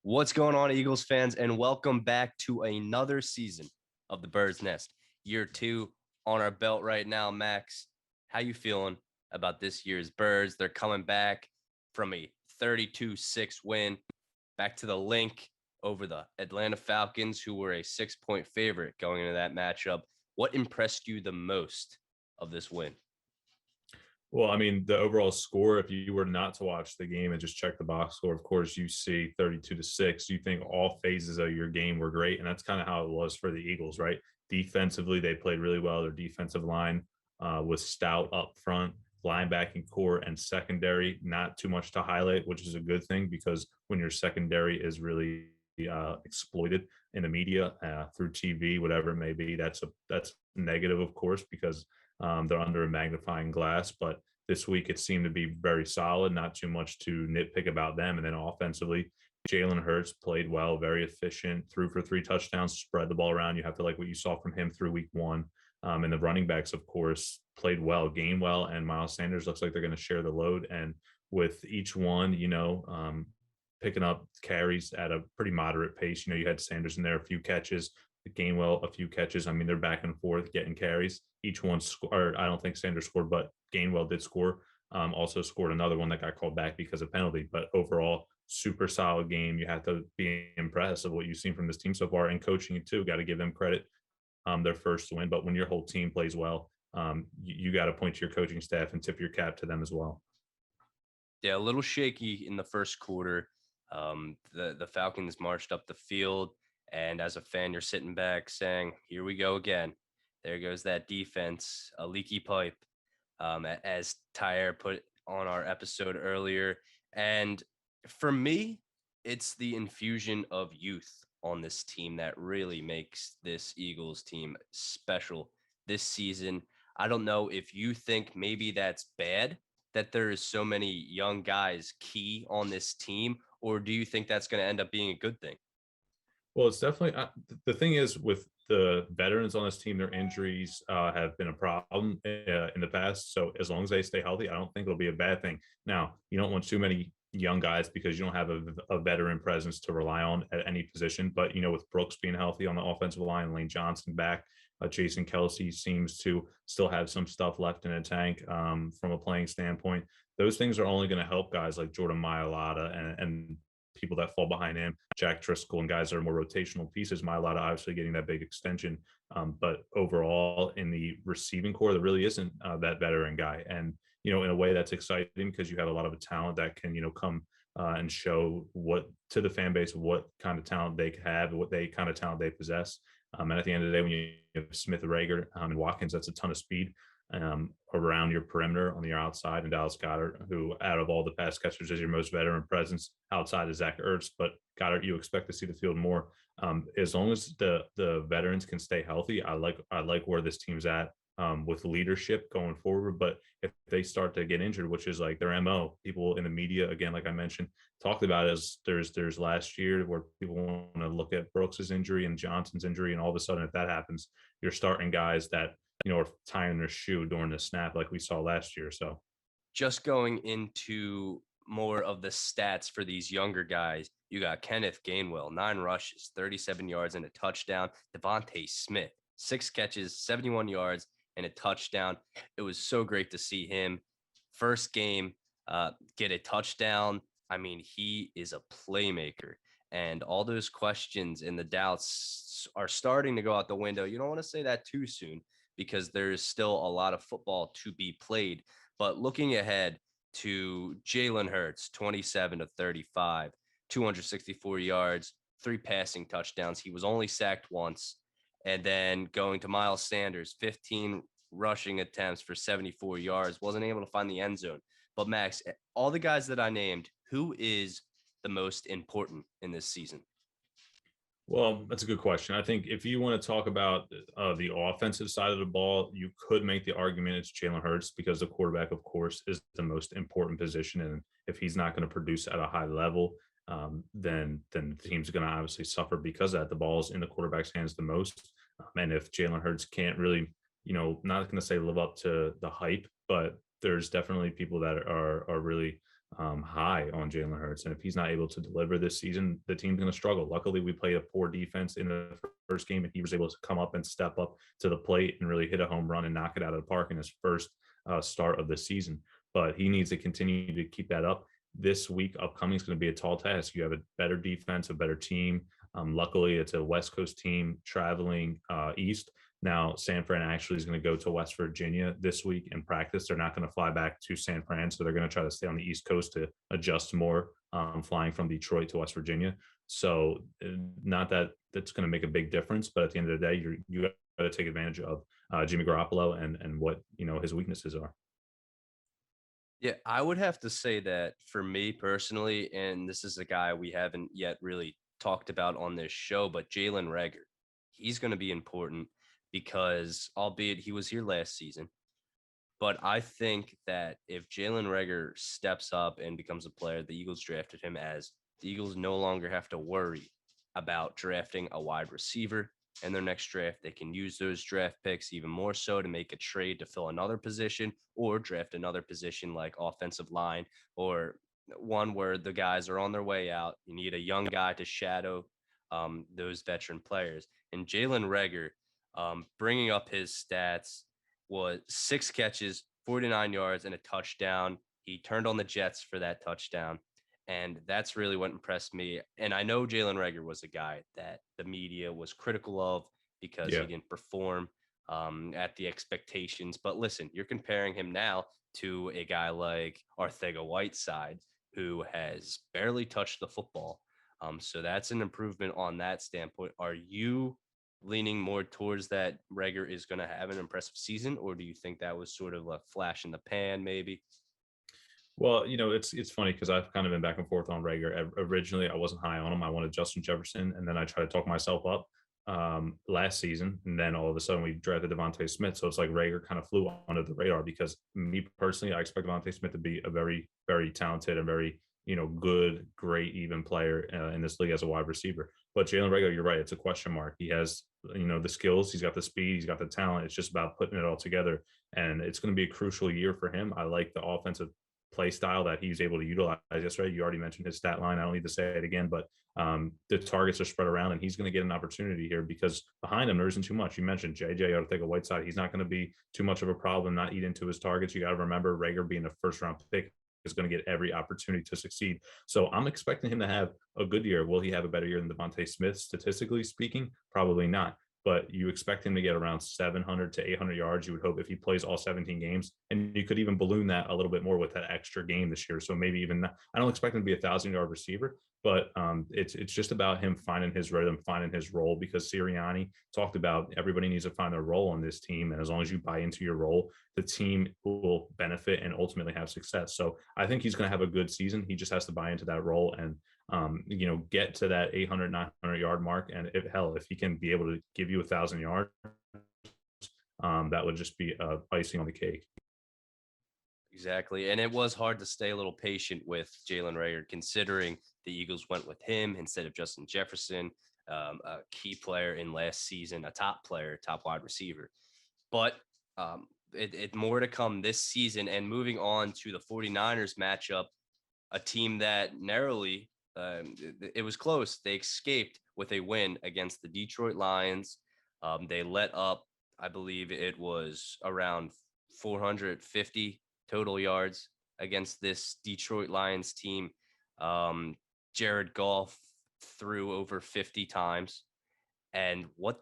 What's going on, Eagles fans, and welcome back to another season of the Bird's Nest. Year 2 on our belt right now. Max, how you feeling about this year's Birds? They're coming back from a 32-6 win back to the link over the Atlanta Falcons, who were a 6-point favorite going into that matchup. What impressed you the most of this win? Well, I mean, the overall score, if you were not to watch the game and just check the box score, of course, you see 32-6. You think all phases of your game were great. And that's kind of how it was for the Eagles, right? Defensively, they played really well. Their defensive line was stout up front, linebacking core and secondary, not too much to highlight, which is a good thing because when your secondary is really exploited in the media through TV, whatever it may be, that's negative, of course, because they're under a magnifying glass, but this week it seemed to be very solid, not too much to nitpick about them. And then offensively, Jalen Hurts played well, very efficient, threw for 3 touchdowns, spread the ball around. You have to like what you saw from him through week 1. And the running backs, of course, played well, game well, and Miles Sanders looks like they're going to share the load. And with each one, picking up carries at a pretty moderate pace. You had Sanders in there, a few catches, Gainwell, a few catches. I mean, they're back and forth getting carries. Each one scored. I don't think Sanders scored, but Gainwell did score. Also scored another one that got called back because of penalty. But overall, super solid game. You have to be impressed of what you've seen from this team so far, and coaching it too. Got to give them credit. Their first win, but when your whole team plays well, you got to point to your coaching staff and tip your cap to them as well. Yeah, a little shaky in the first quarter. The Falcons marched up the field, and as a fan, you're sitting back saying, "Here we go again. There goes that defense, a leaky pipe," as Tyre put on our episode earlier. And for me, it's the infusion of youth on this team that really makes this Eagles team special this season. I don't know if you think maybe that's bad that there is so many young guys key on this team, or do you think that's going to end up being a good thing? Well, it's definitely the thing is with the veterans on this team, their injuries have been a problem in the past. So as long as they stay healthy, I don't think it'll be a bad thing. Now, you don't want too many young guys because you don't have a veteran presence to rely on at any position. But, with Brooks being healthy on the offensive line, Lane Johnson back, Jason Kelce seems to still have some stuff left in the tank from a playing standpoint. Those things are only going to help guys like Jordan Mailata and people that fall behind him, Jack Driscoll, and guys that are more rotational pieces. Mailata obviously getting that big extension, but overall in the receiving core, there really isn't that veteran guy. And in a way that's exciting because you have a lot of talent that can come and show what to the fan base what kind of talent they have, what they kind of talent they possess. And at the end of the day, when you have Smith, Rager, and Watkins, that's a ton of speed around your perimeter on the outside, and Dallas Goedert, who out of all the pass catchers is your most veteran presence outside of Zach Ertz. But Goedert, you expect to see the field more. As long as the veterans can stay healthy, I like where this team's at with leadership going forward. But if they start to get injured, which is like their MO, people in the media, again, like I mentioned, talked about it as there's last year where people want to look at Brooks's injury and Johnson's injury, and all of a sudden, if that happens, you're starting guys that are tying their shoe during the snap like we saw last year. So just going into more of the stats for these younger guys, you got Kenneth Gainwell, 9 rushes, 37 yards and a touchdown. Devontae Smith, 6 catches, 71 yards and a touchdown. It was so great to see him first game get a touchdown. I mean, he is a playmaker, and all those questions and the doubts are starting to go out the window. You don't want to say that too soon because there's still a lot of football to be played. But looking ahead to Jalen Hurts, 27 to 35, 264 yards, 3 passing touchdowns. He was only sacked once. And then going to Miles Sanders, 15 rushing attempts for 74 yards, wasn't able to find the end zone. But Max, all the guys that I named, who is the most important in this season? Well, that's a good question. I think if you want to talk about the offensive side of the ball, you could make the argument it's Jalen Hurts because the quarterback, of course, is the most important position. And if he's not going to produce at a high level, then the team's going to obviously suffer because of that. The ball's in the quarterback's hands the most. And if Jalen Hurts can't really, not going to say live up to the hype, but there's definitely people that are really high on Jalen Hurts. And if he's not able to deliver this season, the team's going to struggle. Luckily, we played a poor defense in the first game, and he was able to come up and step up to the plate and really hit a home run and knock it out of the park in his first start of the season. But he needs to continue to keep that up. This week upcoming is going to be a tall task. You have a better defense, a better team. Luckily, it's a West Coast team traveling east. Now, San Fran actually is going to go to West Virginia this week and practice. They're not going to fly back to San Fran, so they're going to try to stay on the East Coast to adjust more, flying from Detroit to West Virginia. So, not that that's going to make a big difference, but at the end of the day, you got to take advantage of Jimmy Garoppolo and what his weaknesses are. Yeah, I would have to say that for me personally, and this is a guy we haven't yet really talked about on this show, but Jalen Reagor, he's going to be important because, albeit he was here last season, but I think that if Jalen Reagor steps up and becomes a player, the Eagles drafted him as the Eagles no longer have to worry about drafting a wide receiver in their next draft. They can use those draft picks even more so to make a trade to fill another position or draft another position like offensive line or one where the guys are on their way out. You need a young guy to shadow those veteran players. And Jalen Reagor, bringing up his stats, was 6 catches, 49 yards, and a touchdown. He turned on the Jets for that touchdown. And that's really what impressed me. And I know Jalen Reagor was a guy that the media was critical of because Yeah. he didn't perform at the expectations. But listen, you're comparing him now to a guy like Arcega-Whiteside, who has barely touched the football. So that's an improvement on that standpoint. Are you leaning more towards that Reagor is going to have an impressive season, or do you think that was sort of a flash in the pan, maybe? Well, it's funny because I've kind of been back and forth on Rager. Originally, I wasn't high on him. I wanted Justin Jefferson, and then I tried to talk myself up last season, and then all of a sudden we drafted Devontae Smith. So it's like Rager kind of flew under the radar because me personally, I expect Devontae Smith to be a very, very talented and very good, great, even player in this league as a wide receiver. But Jalen Rager, you're right; it's a question mark. He has the skills, he's got the speed, he's got the talent. It's just about putting it all together, and it's going to be a crucial year for him. I like the offensive play style that he's able to utilize yesterday. You already mentioned his stat line. I don't need to say it again, but the targets are spread around, and he's going to get an opportunity here because behind him there isn't too much. You mentioned JJ Arcega-Whiteside. He's not going to be too much of a problem not eating into his targets. You got to remember Rager being a first round pick is going to get every opportunity to succeed. So I'm expecting him to have a good year. Will he have a better year than Devontae Smith, statistically speaking? Probably not. But you expect him to get around 700 to 800 yards. You would hope if he plays all 17 games, and you could even balloon that a little bit more with that extra game this year. So maybe even I don't expect him to be 1,000-yard receiver, but it's just about him finding his rhythm, finding his role. Because Sirianni talked about everybody needs to find their role on this team, and as long as you buy into your role, the team will benefit and ultimately have success. So I think he's going to have a good season. He just has to buy into that role and get to that 800, 900-yard mark. And if he can be able to give you 1,000 yards, that would just be icing on the cake. Exactly. And it was hard to stay a little patient with Jalen Reagor, considering the Eagles went with him instead of Justin Jefferson, a key player in last season, a top player, top wide receiver. But it more to come this season. And moving on to the 49ers matchup, a team that narrowly, it was close. They escaped with a win against the Detroit Lions. They let up, I believe it was around 450 total yards against this Detroit Lions team. Jared Goff threw over 50 times. And what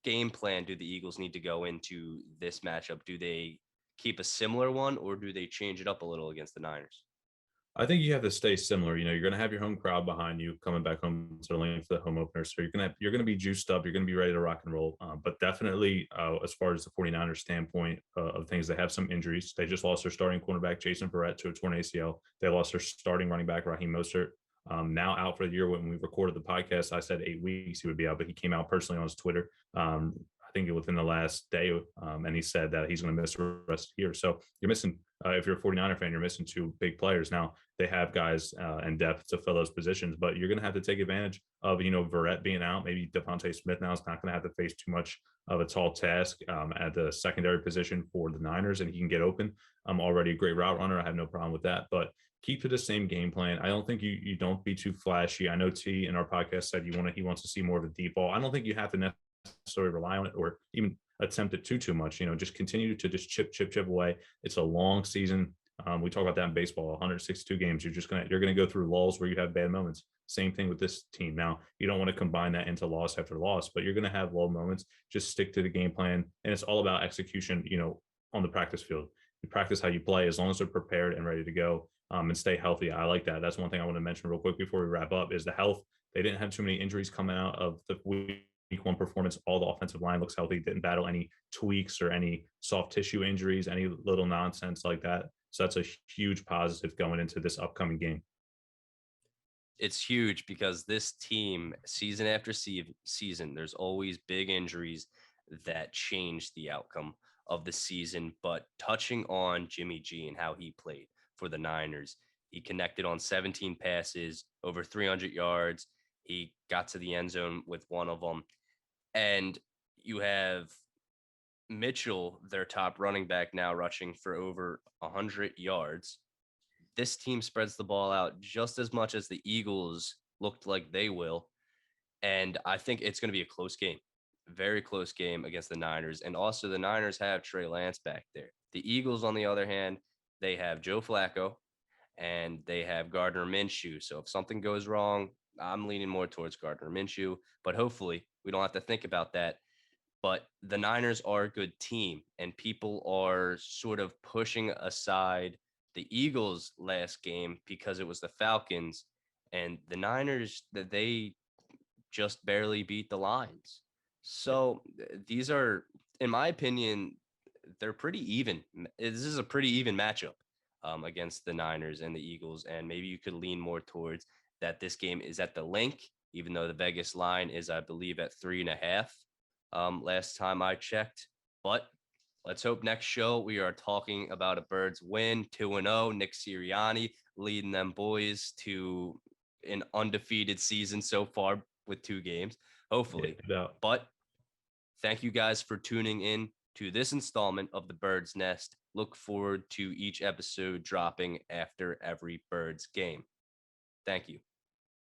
game plan do the Eagles need to go into this matchup? Do they keep a similar one or do they change it up a little against the Niners? I think you have to stay similar. You're going to have your home crowd behind you coming back home to Atlanta for the home opener. So you're going to be juiced up. You're going to be ready to rock and roll. But definitely, as far as the 49ers standpoint of things, they have some injuries. They just lost their starting cornerback, Jason Verrett, to a torn ACL. They lost their starting running back, Raheem Mostert. Now out for the year. When we recorded the podcast, I said 8 weeks he would be out, but he came out personally on his Twitter. I think within the last day, and he said that he's going to miss the rest of the year. So you're missing if you're a 49er fan, you're missing two big players. Now they have guys and depth to fill those positions, but you're going to have to take advantage of, Verrett being out. Maybe Devontae Smith now is not going to have to face too much of a tall task at the secondary position for the Niners, and he can get open. I'm already a great route runner. I have no problem with that, but keep to the same game plan. I don't think you don't be too flashy. I know T in our podcast said he wants to see more of a deep ball. I don't think you have to necessarily rely on it or even attempt it too much. Just continue to just chip away. It's a long season. We talk about that in baseball, 162 games. You're gonna go through lulls where you have bad moments. Same thing with this team. Now you don't want to combine that into loss after loss, but you're gonna have lull moments. Just stick to the game plan, and it's all about execution. On the practice field, you practice how you play as long as they're prepared and ready to go, and stay healthy. I like that. That's one thing I want to mention real quick before we wrap up is the health. They didn't have too many injuries coming out of the week one performance. All the offensive line looks healthy, didn't battle any tweaks or any soft tissue injuries, any little nonsense like that. So that's a huge positive going into this upcoming game. It's huge because this team, season after season, there's always big injuries that change the outcome of the season. But touching on Jimmy G and how he played for the Niners, he connected on 17 passes, over 300 yards. He got to the end zone with one of them. And you have Mitchell, their top running back, now rushing for over 100 yards. This team spreads the ball out just as much as the Eagles looked like they will. And I think it's going to be a close game, very close game against the Niners. And also, the Niners have Trey Lance back there. The Eagles, on the other hand, they have Joe Flacco and they have Gardner Minshew. So if something goes wrong, I'm leaning more towards Gardner Minshew, but hopefully we don't have to think about that. But the Niners are a good team, and people are sort of pushing aside the Eagles last game because it was the Falcons, and the Niners, that they just barely beat the Lions. So these are, in my opinion, they're pretty even. This is a pretty even matchup against the Niners and the Eagles, and maybe you could lean more towards that this game is at the link, even though the Vegas line is, I believe, at 3.5. Last time I checked, but let's hope next show we are talking about a Birds win, 2-0. Nick Sirianni leading them boys to an undefeated season so far with 2 games, hopefully. Yeah. But thank you guys for tuning in to this installment of the Birds Nest. Look forward to each episode dropping after every Birds game. Thank you.